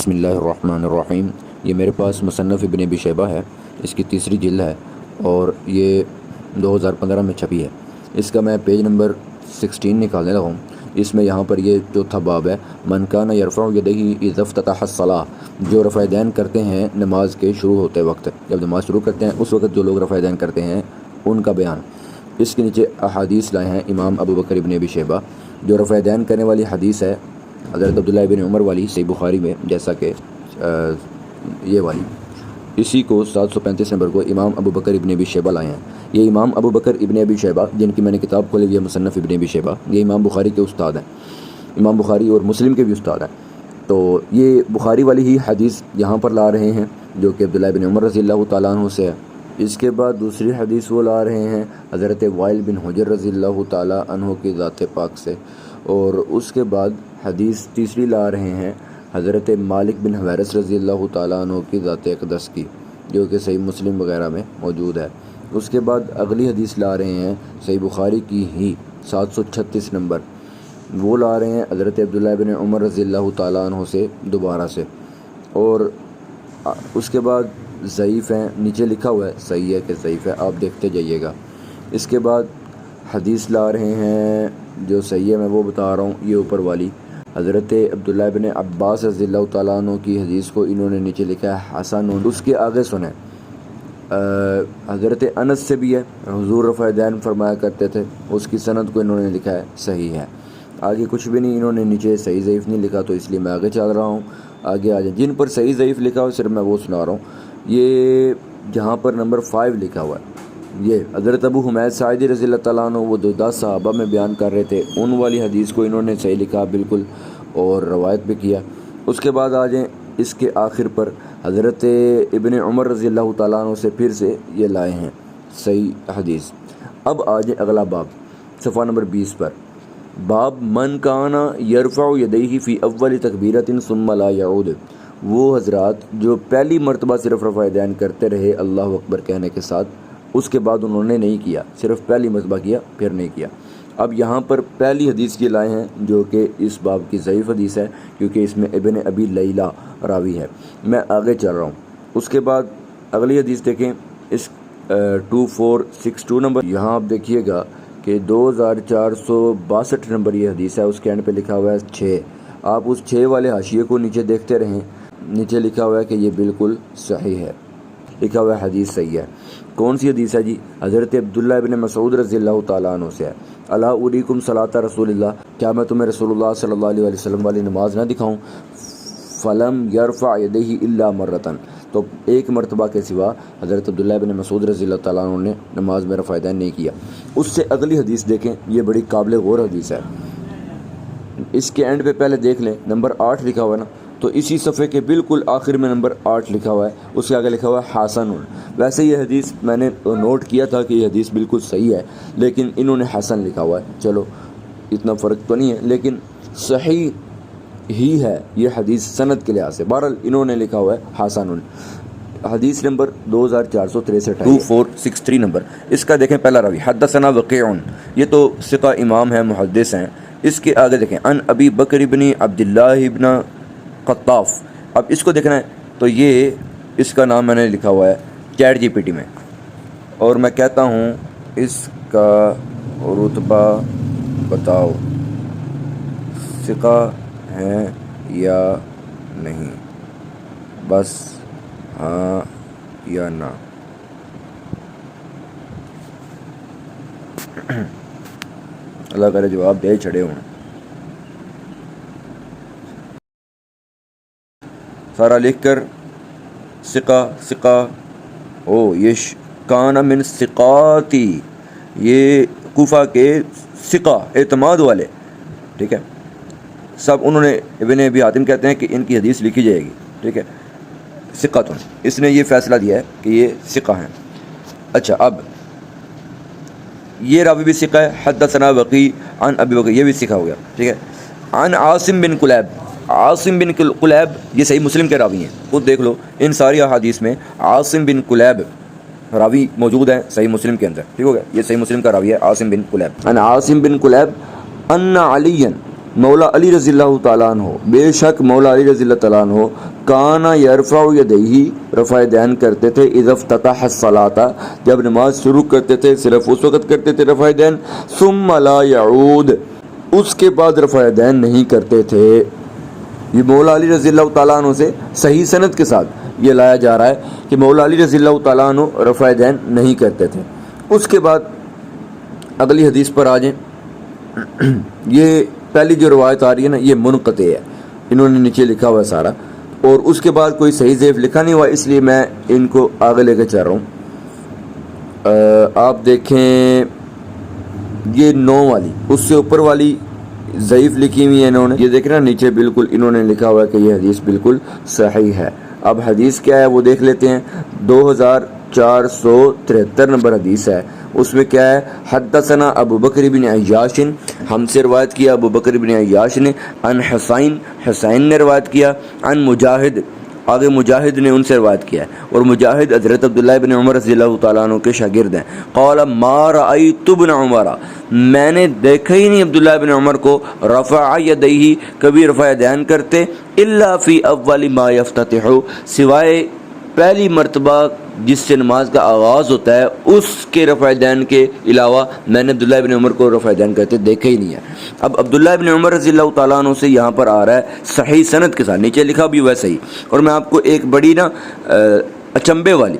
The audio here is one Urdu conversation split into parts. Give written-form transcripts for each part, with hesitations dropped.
بسم اللہ الرحمن الرحیم۔ یہ میرے پاس مصنف ابن ابی شیبہ ہے، اس کی تیسری جلد ہے اور یہ 2015 میں چھپی ہے۔ اس کا میں پیج نمبر 16 نکالنے لگا ہوں۔ اس میں یہاں پر یہ چوتھا باب ہے، من کان یرفع یدیہ اذا افتتح الصلاۃ، جو رفع دین کرتے ہیں نماز کے شروع ہوتے وقت، جب نماز شروع کرتے ہیں اس وقت جو لوگ رفع دین کرتے ہیں ان کا بیان۔ اس کے نیچے احادیث لائے ہیں امام ابو بکر ابن ابی شیبہ۔ جو رفع دین کرنے والی حدیث ہے حضرت عبداللہ ابن عمر والی، صحیح بخاری میں، جیسا کہ یہ والی، اسی کو 735 نمبر کو امام ابو بکر ابن ابی شیبہ لائے ہیں۔ یہ امام ابو بکر ابن ابی شیبہ جن کی میں نے کتاب کھولی ہوئی ہے مصنف ابن ابی شیبہ، یہ امام بخاری کے استاد ہیں، امام بخاری اور مسلم کے بھی استاد ہیں۔ تو یہ بخاری والی ہی حدیث یہاں پر لا رہے ہیں جو کہ عبداللہ ابن عمر رضی اللہ تعالیٰ عنہ سے ہے۔ اس کے بعد دوسری حدیث وہ لا رہے ہیں حضرت وائل بن حجر رضی اللہ تعالیٰ عنہ کی ذات پاک سے، اور اس کے بعد حدیث تیسری لا رہے ہیں حضرت مالک بن حویرث رضی اللہ تعالیٰ عنہ کی ذات اقدس کی، جو کہ صحیح مسلم وغیرہ میں موجود ہے۔ اس کے بعد اگلی حدیث لا رہے ہیں صحیح بخاری کی ہی 736 نمبر، وہ لا رہے ہیں حضرت عبداللہ بن عمر رضی اللہ تعالیٰ عنہ سے دوبارہ سے، اور اس کے بعد ضعیف ہیں، نیچے لکھا ہوا ہے صحیح ہے کہ ضعیف ہے، آپ دیکھتے جائیے گا۔ اس کے بعد حدیث لا رہے ہیں جو صحیح ہے، میں وہ بتا رہا ہوں، یہ اوپر والی حضرت عبداللہ بن عباس رضی اللہ تعالیٰ عنہ کی حدیث کو انہوں نے نیچے لکھا ہے حسن۔ اس کے آگے سنیں، حضرت انس سے بھی ہے، حضور رفع دین فرمایا کرتے تھے، اس کی سند کو انہوں نے لکھا ہے صحیح ہے۔ آگے کچھ بھی نہیں، انہوں نے نیچے صحیح ضعیف نہیں لکھا، تو اس لیے میں آگے چل رہا ہوں۔ آگے آ جائیں، جن پر صحیح ضعیف لکھا ہو صرف میں وہ سنا رہا ہوں۔ یہ جہاں پر نمبر 5 لکھا ہوا ہے، یہ حضرت ابو حمید ساعدی رضی اللہ تعالیٰ عنہ، وہ 10 صحابہ میں بیان کر رہے تھے، ان والی حدیث کو انہوں نے صحیح لکھا بالکل اور روایت بھی کیا۔ اس کے بعد آ جائیں اس کے آخر پر حضرت ابن عمر رضی اللہ تعالیٰ عنہ سے پھر سے یہ لائے ہیں صحیح حدیث۔ اب آ جائیں اگلا باب صفحہ نمبر 20 پر، باب من کان یرفع یدیہ فی اول تکبیرۃ ثم لا یعود، وہ حضرات جو پہلی مرتبہ صرف رفع دین کرتے رہے اللہ اکبر کہنے کے ساتھ، اس کے بعد انہوں نے نہیں کیا، صرف پہلی مرتبہ کیا پھر نہیں کیا۔ اب یہاں پر پہلی حدیث کی لائے ہیں جو کہ اس باب کی ضعیف حدیث ہے، کیونکہ اس میں ابن ابی لیلہ راوی ہے۔ میں آگے چل رہا ہوں۔ اس کے بعد اگلی حدیث دیکھیں، اس 2462 نمبر، یہاں آپ دیکھیے گا کہ 2462 نمبر یہ حدیث ہے، اس کے اینڈ پہ لکھا ہوا ہے 6۔ آپ اس 6 والے حاشیے کو نیچے دیکھتے رہیں، نیچے لکھا ہوا ہے کہ یہ بالکل صحیح ہے، لکھا ہوا ہے حدیث صحیح ہے۔ کون سی حدیث ہے جی؟ حضرت عبداللہ ابن مسعود رضی اللہ تعالیٰ عنہ سے ہے، الا اریکم صلاۃ رسول اللہ، کیا میں تمہیں رسول اللہ صلی اللہ علیہ وسلم والی نماز نہ دکھاؤں؟ فلم یرفع یدیہ الا مرتن، تو ایک مرتبہ کے سوا حضرت عبداللہ ابن مسعود رضی اللہ تعالیٰ عنہ نے نماز میں رفع دین نہیں کیا۔ اس سے اگلی حدیث دیکھیں، یہ بڑی قابل غور حدیث ہے، اس کے اینڈ پہ پہلے دیکھ لیں، نمبر 8 لکھا ہوا ہے نا، تو اسی صفحے کے بالکل آخر میں نمبر 8 لکھا ہوا ہے، اس کے آگے لکھا ہوا ہے حسن۔ ویسے یہ حدیث میں نے نوٹ کیا تھا کہ یہ حدیث بالکل صحیح ہے، لیکن انہوں نے حسن لکھا ہوا ہے، چلو اتنا فرق تو نہیں ہے، لیکن صحیح ہی ہے یہ حدیث سند کے لحاظ سے، بہرحال انہوں نے لکھا ہوا ہے حسن۔ حدیث نمبر 2463 ہے، 2463 نمبر، اس کا دیکھیں پہلا راوی حدثنا وقیع، یہ تو ثقہ امام ہے، محدث ہیں۔ اس کے آگے دیکھیں ان ابی بکر ابن عبداللہ ابن قطاف، اب اس کو دیکھنا ہے تو یہ اس کا نام میں نے لکھا ہوا ہے چیٹ جی پی ٹی میں، اور میں کہتا ہوں اس کا رتبہ بتاؤ ثقہ ہے یا نہیں، بس ہاں یا نہ۔ اللہ کرے جواب دے چھڑے ہوں، سارا لکھ کر ثقہ یہ کان من ثقاتی، یہ کوفہ کے ثقہ اعتماد والے، ٹھیک ہے، سب انہوں نے ابن ابی حاتم کہتے ہیں کہ ان کی حدیث لکھی جائے گی، ٹھیک ہے، ثقۃ، اس نے یہ فیصلہ دیا ہے کہ یہ ثقہ ہیں۔ اچھا، اب یہ راوی بھی ثقہ ہے، حدثنا وقیع عن ابی بکر، یہ بھی ثقہ ہو گیا، ٹھیک ہے، عن عاصم بن کلیب، عاصم بن کلیب یہ صحیح مسلم کے راوی ہیں، خود دیکھ لو ان ساری احادیث میں عاصم بن کلیب راوی موجود ہیں صحیح مسلم کے اندر، ٹھیک ہو گیا، یہ صحیح مسلم کا راوی ہے عاصم بن کلیب۔ ان عاصم بن کلیب ان علی مولا علی رضی اللہ تعالیٰ عنہ، بے شک مولا علی رضی اللہ تعالیٰ عنہ کانا یرفع یدیہ، رفع دین کرتے تھے، اذا افتتح الصلاۃ، جب نماز شروع کرتے تھے صرف اس وقت کرتے تھے رفع دین، ثم لا یعود، اس کے بعد رفع دین نہیں کرتے تھے۔ یہ مولا علی رضی اللہ تعالیٰ عنہ سے صحیح سند کے ساتھ یہ لایا جا رہا ہے کہ مولا علی رضی اللہ تعالیٰ عنہ رفع دین نہیں کرتے تھے۔ اس کے بعد اگلی حدیث پر آ جائیں۔ یہ پہلی جو روایت آ رہی ہے نا، یہ منقطع ہے، انہوں نے نیچے لکھا ہوا ہے سارا، اور اس کے بعد کوئی صحیح ضعیف لکھا نہیں ہوا، اس لیے میں ان کو آگے لے کے چل رہا ہوں۔ آپ دیکھیں یہ 9 والی، اس سے اوپر والی ضعیف لکھی ہوئی ہے انہوں نے، یہ دیکھ رہے ہیں نیچے بالکل انہوں نے لکھا ہوا ہے کہ یہ حدیث بالکل صحیح ہے۔ اب حدیث کیا ہے وہ دیکھ لیتے ہیں۔ 2473 نمبر حدیث ہے، اس میں کیا ہے؟ حدثنا ابو بکر بن عیاش، ہم سے روایت کیا ابو بکر بن عیاش نے، عن حسین، حسین نے روایت کیا، عن مجاہد، آگے مجاہد نے ان سے روایت کیا ہے، اور مجاہد حضرت عبداللہ بن عمر رضی اللہ تعالیٰ عنہ کے شاگرد ہیں۔ قال ما رأیت ابن عمر، میں نے دیکھا ہی نہیں عبداللہ بن عمر کو رفع یدیہ، کبھی رفع دین کرتے، الا فی اول ما یفتتح، سوائے پہلی مرتبہ جس سے نماز کا آغاز ہوتا ہے اس کے رفع دین کے علاوہ میں نے عبداللہ بن عمر کو رفع دین کرتے دیکھا ہی نہیں ہے۔ اب عبداللہ بن عمر رضی اللہ تعالیٰ عنہ سے یہاں پر آ رہا ہے صحیح سند کے ساتھ، نیچے لکھا بھی ہوا ہے صحیح، اور میں آپ کو ایک بڑی نا اچنبے والی،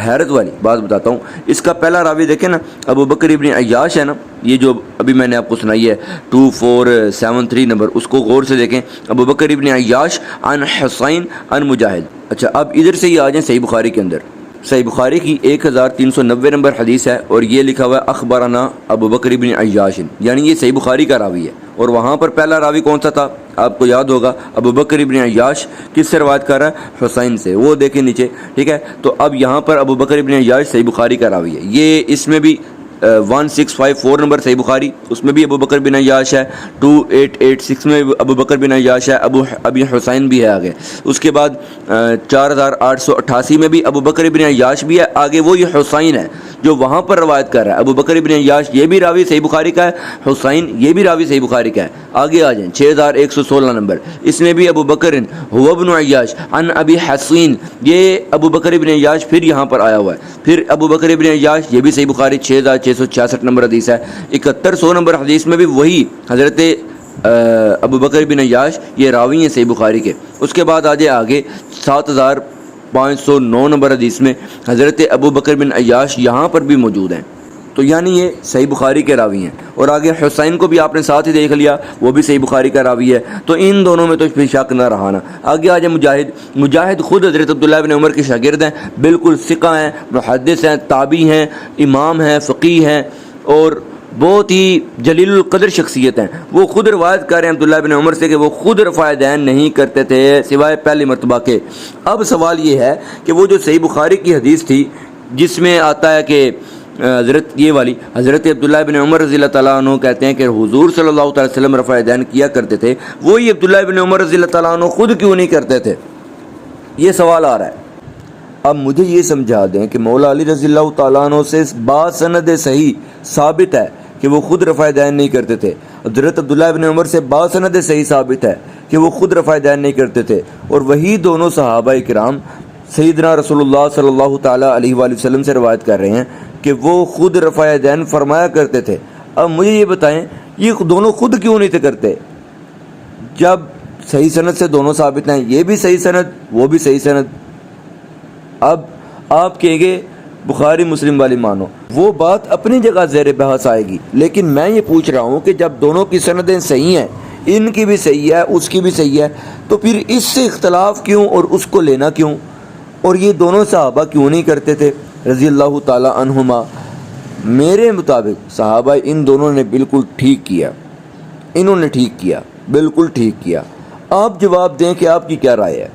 حیرت والی بات بتاتا ہوں۔ اس کا پہلا راوی دیکھیں نا، ابو بکر ابن عیاش ہے نا، یہ جو ابھی میں نے آپ کو سنائی ہے 2473 نمبر، اس کو غور سے دیکھیں۔ ابو بکر ابن عیاش عن حسین عن مجاہد۔ اچھا اب ادھر سے یہ آ جائیں صحیح بخاری کے اندر۔ صحیح بخاری کی 1390 نمبر حدیث ہے، اور یہ لکھا ہوا ہے اخبرنا ابو بکر بن عیاش، یعنی یہ صحیح بخاری کا راوی ہے، اور وہاں پر پہلا راوی کون سا تھا آپ کو یاد ہوگا؟ ابو بکر بن عیاش کس سے روایت کر رہا ہے؟ حسین سے، وہ دیکھیں نیچے، ٹھیک ہے۔ تو اب یہاں پر ابو بکر بن عیاش صحیح بخاری کا راوی ہے، یہ اس میں بھی 1654 نمبر صحیح بخاری، اس میں بھی ابو بکر بن عیاش ہے، 2886 میں ابو بکر بن عیاش ہے، ابی حسین بھی ہے آگے، اس کے بعد 4888 میں بھی ابو بکر بن عیاش بھی ہے، آگے وہ یہ حسین ہے جو وہاں پر روایت کر رہا ہے۔ ابو بکر بن عیاش یہ بھی راوی صحیح بخاری کا ہے، حسین یہ بھی راوی صحیح بخاری کا ہے۔ آگے آ جائیں 6116 نمبر، اس میں بھی ابو بکر هو ابن عیاش عن ابی حسین، یہ ابو بکر بن عیاش پھر یہاں پر آیا ہوا ہے، پھر ابو بکر بن عیاش یہ بھی صحیح بخاری 6666 نمبر حدیث ہے۔ 7100 نمبر حدیث میں بھی وہی حضرت ابو بکر بن عیاش یہ راوی ہیں صحیح بخاری کے۔ اس کے بعد آگے 7509 نمبر حدیث میں حضرت ابو بکر بن عیاش یہاں پر بھی موجود ہیں، تو یعنی یہ صحیح بخاری کے راوی ہیں۔ اور آگے حسین کو بھی آپ نے ساتھ ہی دیکھ لیا، وہ بھی صحیح بخاری کا راوی ہے، تو ان دونوں میں تو پھر شک نہ رہا نا۔ آگے آ جائے مجاہد خود حضرت عبداللہ بن عمر کے شاگرد ہیں، بالکل ثقہ ہیں، محدث ہیں، تابعی ہیں، امام ہیں، فقیہ ہیں، اور بہت ہی جلیل القدر شخصیت ہیں۔ وہ خود روایت کر رہے ہیں عبداللہ بن عمر سے کہ وہ خود رفع دین نہیں کرتے تھے سوائے پہلی مرتبہ کے۔ اب سوال یہ ہے کہ وہ جو صحیح بخاری کی حدیث تھی جس میں آتا ہے کہ حضرت عبداللہ بن عمر رضی اللہ تعالیٰ عنہ کہتے ہیں کہ حضور صلی اللہ علیہ وسلم رفع دین کیا کرتے تھے، وہی عبداللہ بن عمر رضی اللہ تعالیٰ عنہ خود کیوں نہیں کرتے تھے؟ یہ سوال آ رہا ہے۔ اب مجھے یہ سمجھا دیں کہ مولا علی رضی اللہ تعالیٰ عنہ سے باسند صحیح ثابت ہے کہ وہ خود رفع دین نہیں کرتے تھے، حضرت عبداللہ بن عمر سے باسند صحیح ثابت ہے کہ وہ خود رفع دین نہیں کرتے تھے، اور وہی دونوں صحابہ کرام سیدنا رسول اللہ صلی اللہ تعالیٰ علیہ وآلہ وسلم سے روایت کر رہے ہیں کہ وہ خود رفع دین فرمایا کرتے تھے۔ اب مجھے یہ بتائیں یہ دونوں خود کیوں نہیں تھے کرتے؟ جب صحیح سند سے دونوں ثابت ہیں، یہ بھی صحیح سند وہ بھی صحیح سند، اب آپ کہیں گے بخاری مسلم والی مانو، وہ بات اپنی جگہ زیر بحث آئے گی، لیکن میں یہ پوچھ رہا ہوں کہ جب دونوں کی سندیں صحیح ہیں، ان کی بھی صحیح ہے اس کی بھی صحیح ہے، تو پھر اس سے اختلاف کیوں اور اس کو لینا کیوں؟ اور یہ دونوں صحابہ کیوں نہیں کرتے تھے رضی اللہ تعالی عنہما؟ میرے مطابق صحابہ ان دونوں نے بالکل ٹھیک کیا، انہوں نے ٹھیک کیا، بالکل ٹھیک کیا۔ آپ جواب دیں کہ آپ کی کیا رائے ہے؟